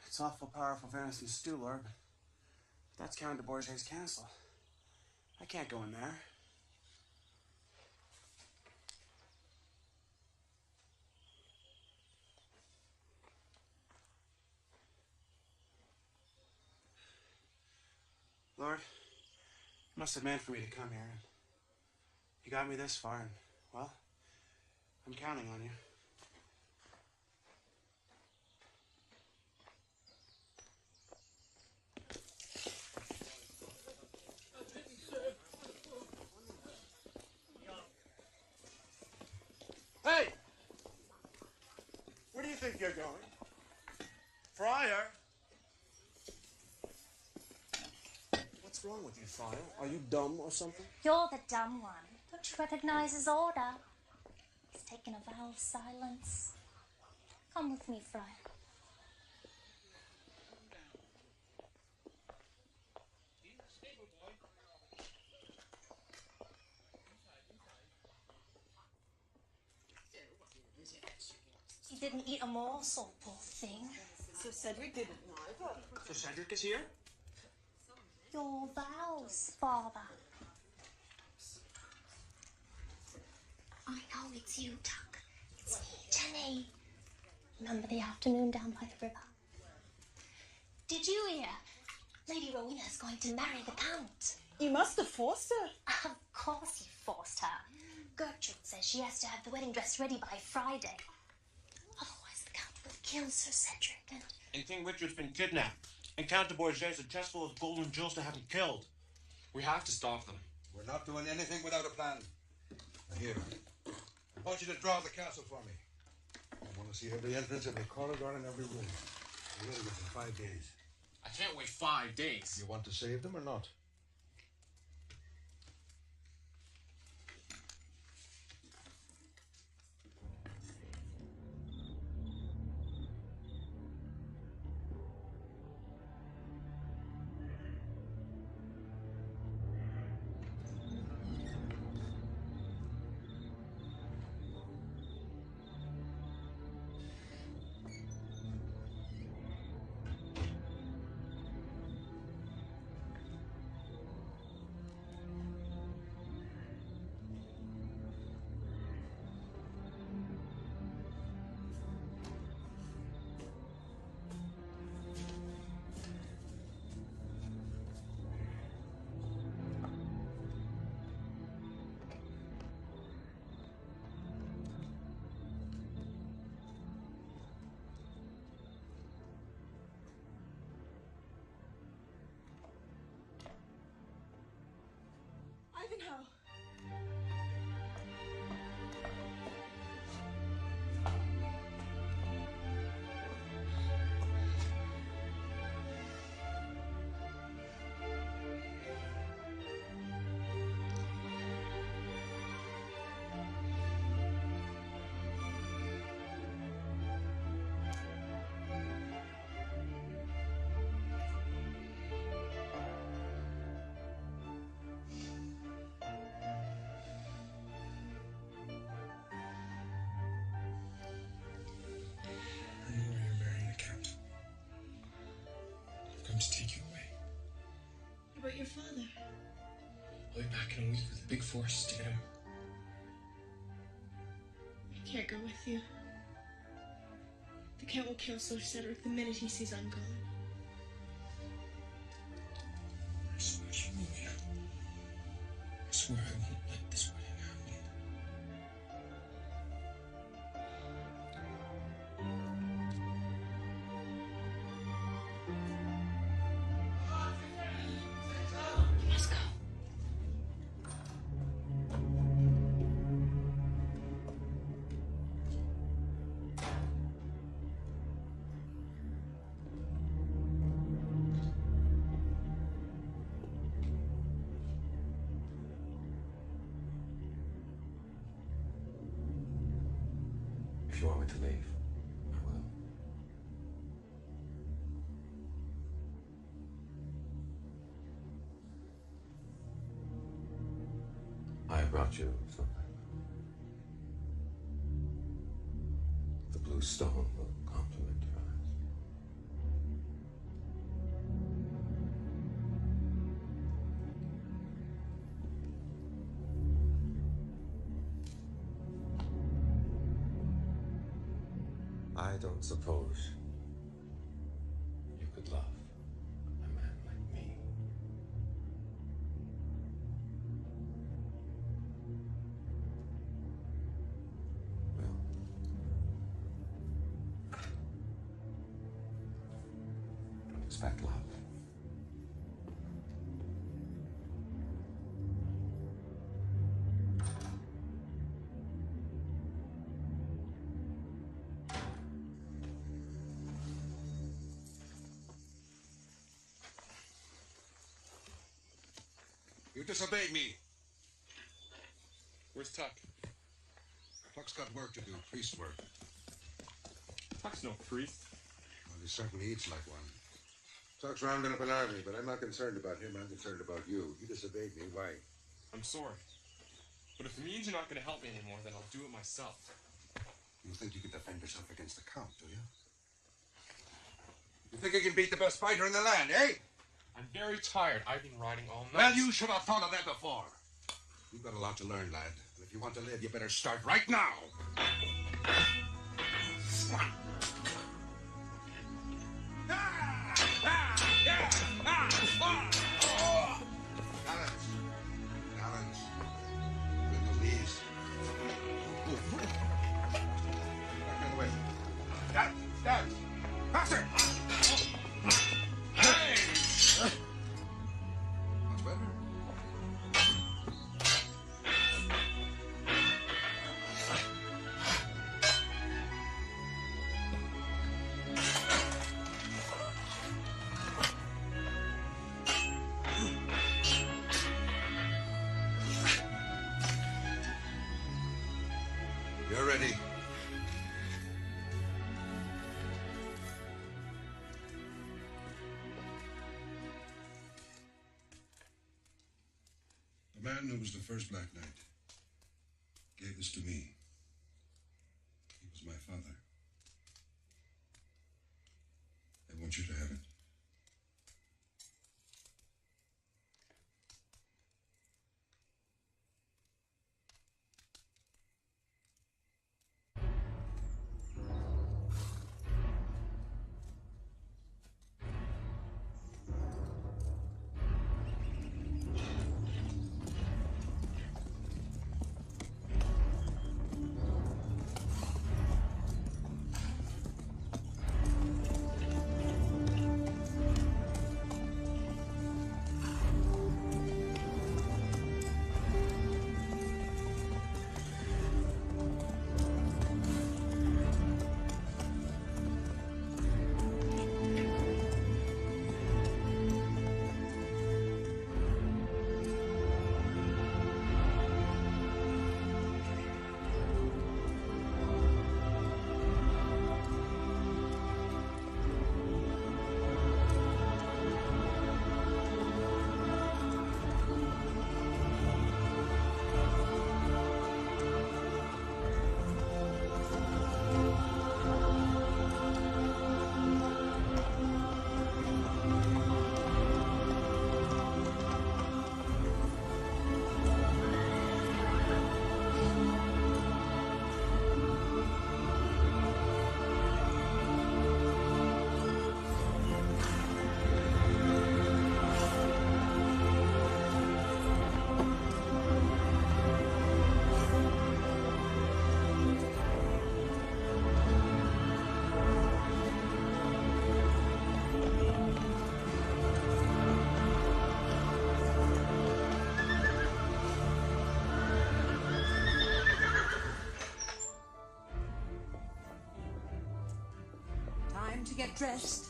It's awful powerful venison stew, Lord, but that's Count de Bourget's castle. I can't go in there. Lord, you must have meant for me to come here. You got me this far, and, well, I'm counting on you. Hey! Where do you think you're going? Friar? What's wrong with you, Friar? Are you dumb or something? You're the dumb one. Don't you recognize his order? He's taken a vow of silence. Come with me, Friar. He didn't eat a morsel, poor thing. Sir Cedric didn't neither. Sir Cedric is here? Your vows, Father. I know it's you, Tuck. It's me, Jenny. Remember the afternoon down by the river? Did you hear? Lady Rowena's going to marry the Count. You must have forced her. Of course he forced her. Gertrude says she has to have the wedding dress ready by Friday. Otherwise the Count will kill Sir Cedric And King Richard's been kidnapped. And Count de Bourget's a chest full of gold and jewels to have him killed. We have to stop them. We're not doing anything without a plan. Now, here, I want you to draw the castle for me. I want to see every entrance, every corridor, and every room. We're ready within 5 days. I can't wait 5 days. You want to save them or not? about your father? I'll be back in a week with a big force to get him. I can't go with you. The Count will kill Sir Cedric the minute he sees I'm gone. I swear, Rowena. I swear I won't let this wedding happen. Let's go. If you want me to leave, I will. I brought you something. The blue stone will complement your eyes. I don't suppose you could love a man like me. Well, don't expect love. You disobeyed me. Where's Tuck? Tuck's got work to do, priest work. Tuck's no priest. Well, he certainly eats like one. Tuck's rounding up an army, but I'm not concerned about him. I'm concerned about you. You disobeyed me. Why? I'm sorry. But if it means you're not going to help me anymore, then I'll do it myself. You think you can defend yourself against the Count, do you? You think you can beat the best fighter in the land, eh? I'm very tired. I've been riding all night. Well, you should have thought of that before. You've got a lot to learn, lad. And if you want to live, you better start right now. Balance. Balance. With those knees. Back the other way. Down. Down. Faster. Hey! Much better. You're ready. The man who was the first Black Knight gave this to me. He was my father. I want you to have it. to get dressed.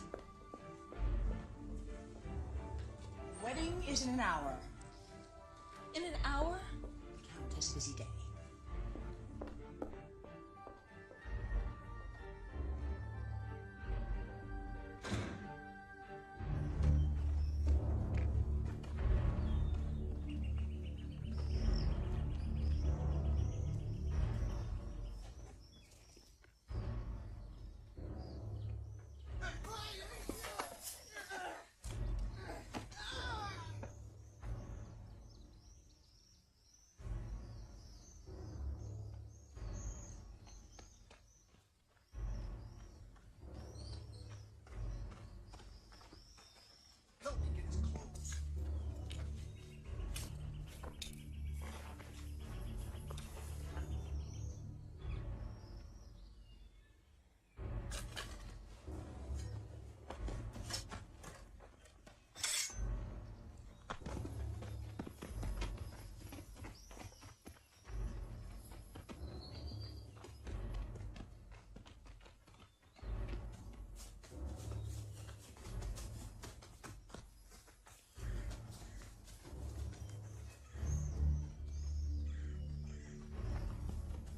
Wedding is in an hour. In an hour? The Count has a busy day.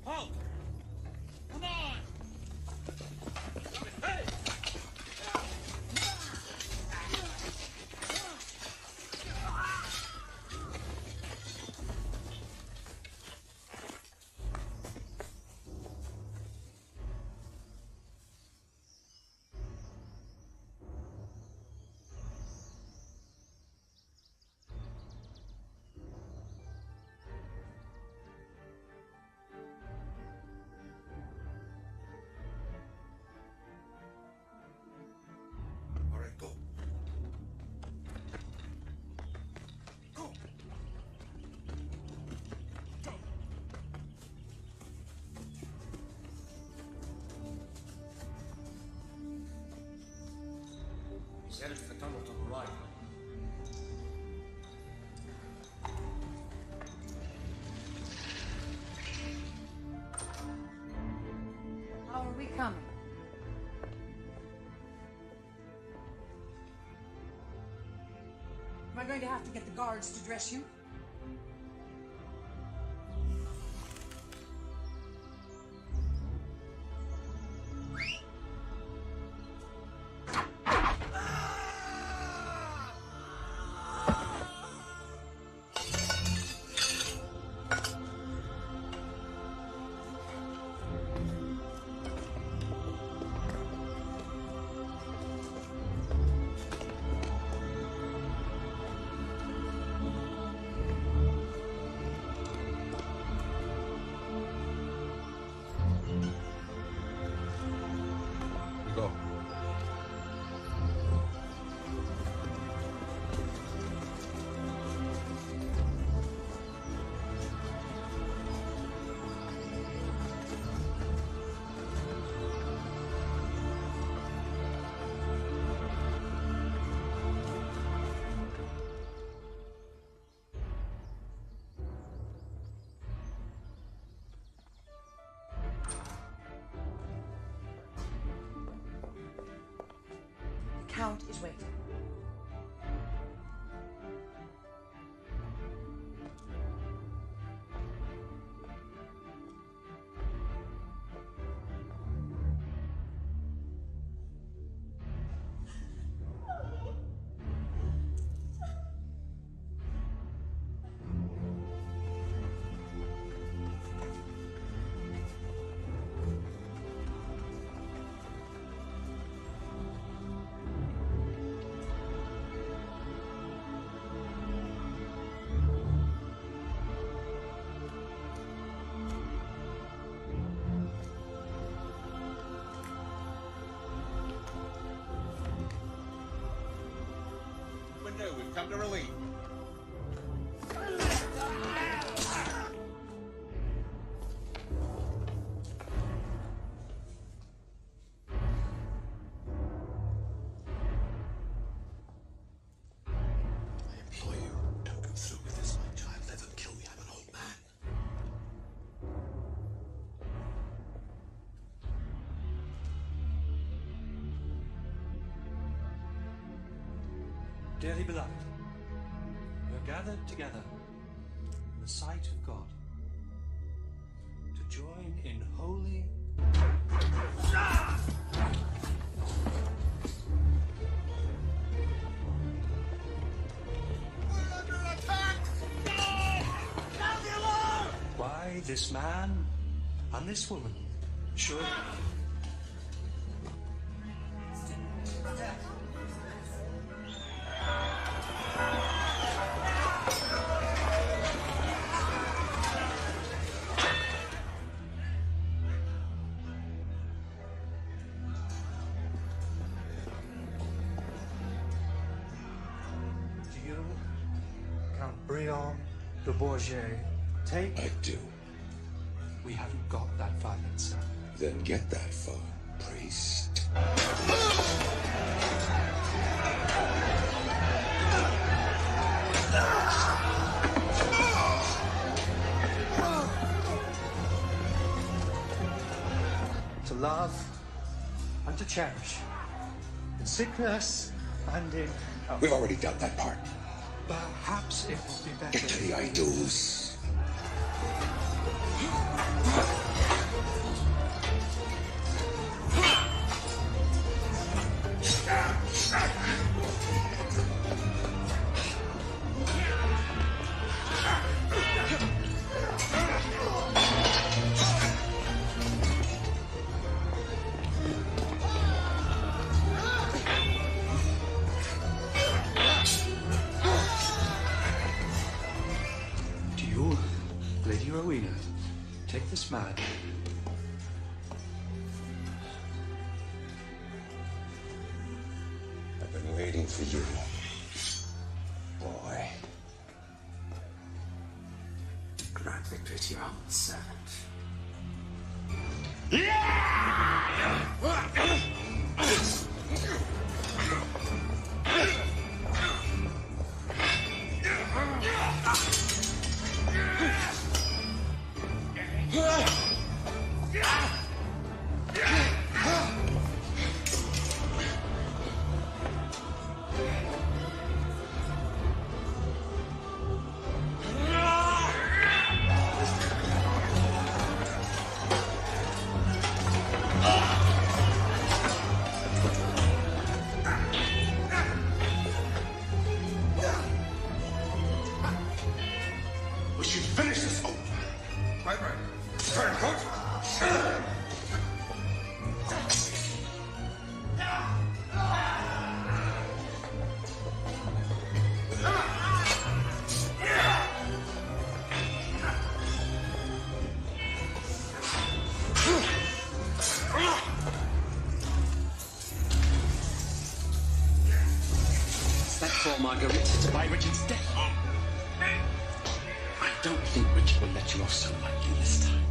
Halt! Come on! Hey! All right, go. Go. He's headed for the tunnel to the right. How are we coming? Am I going to have to get the guards to dress you? Go. The Count is waiting. Window, we've come to relief. I implore you, don't go through with this, my child. Let them kill me. I'm an old man. Dearly beloved, we are gathered together in the sight of God to join in holy... Why this man and this woman should... Do you, Count Briand de Bourget, take... I do. We haven't got that far yet, sir. Then get that far, priest. To love and to cherish. In sickness and in... health. We've already done that part. Perhaps it would be better... Get to the idols. Do you, Lady Rowena, take this man? I've been waiting for you, boy. Grant victory to your humble servant. We should finish this over. Right. Turncoat. That poor Marguerite to buy Richard's death. I don't think Richard will let you off so lightly this time.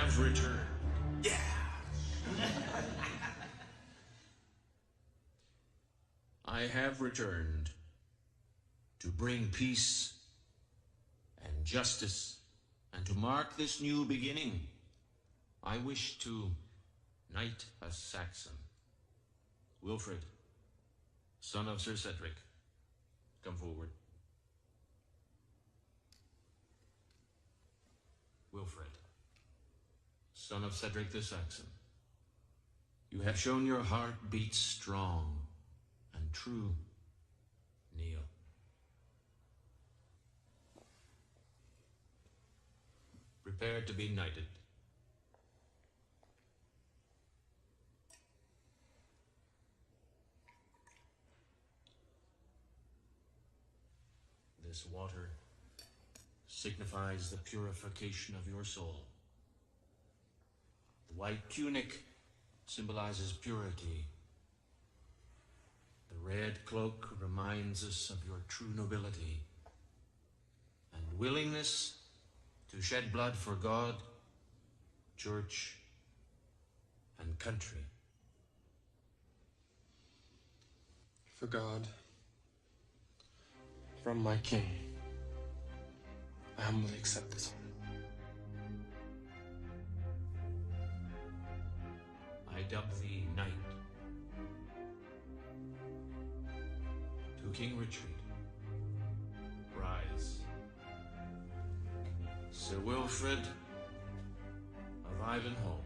have returned. Yeah. I have returned to bring peace and justice, and to mark this new beginning, I wish to knight a Saxon. Wilfred, son of Sir Cedric, come forward. Wilfred, son of Cedric the Saxon, you have shown your heart beats strong and true. Kneel. Prepare to be knighted. This water signifies the purification of your soul. The white tunic symbolizes purity. The red cloak reminds us of your true nobility and willingness to shed blood for God, church, and country. For God, from my king, I humbly accept this one. I dub thee knight. To King Richard, rise. Sir Wilfred of Ivanhoe,